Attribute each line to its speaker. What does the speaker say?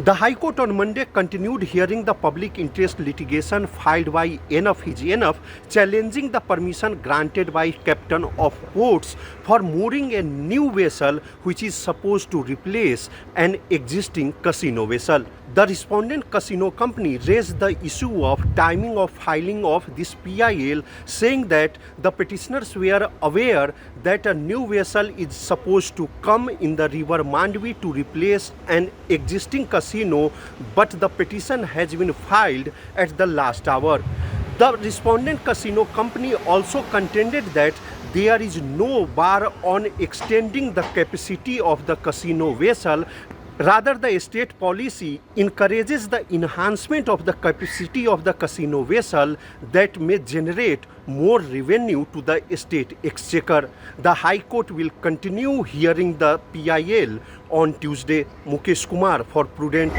Speaker 1: The High Court on Monday continued hearing the public interest litigation filed by NF challenging the permission granted by Captain of Ports for mooring a new vessel which is supposed to replace an existing casino vessel. The respondent casino company raised the issue of timing of filing of this PIL, saying that the petitioners were aware that a new vessel is supposed to come in the river Mandvi to replace an existing casino, but the petition has been filed at the last hour. The respondent casino company also contended that there is no bar on extending the capacity of the casino vessel. Rather, the state policy encourages the enhancement of the capacity of the casino vessel that may generate more revenue to the state exchequer. The High Court will continue hearing the PIL on Tuesday. Mukesh Kumar for Prudent.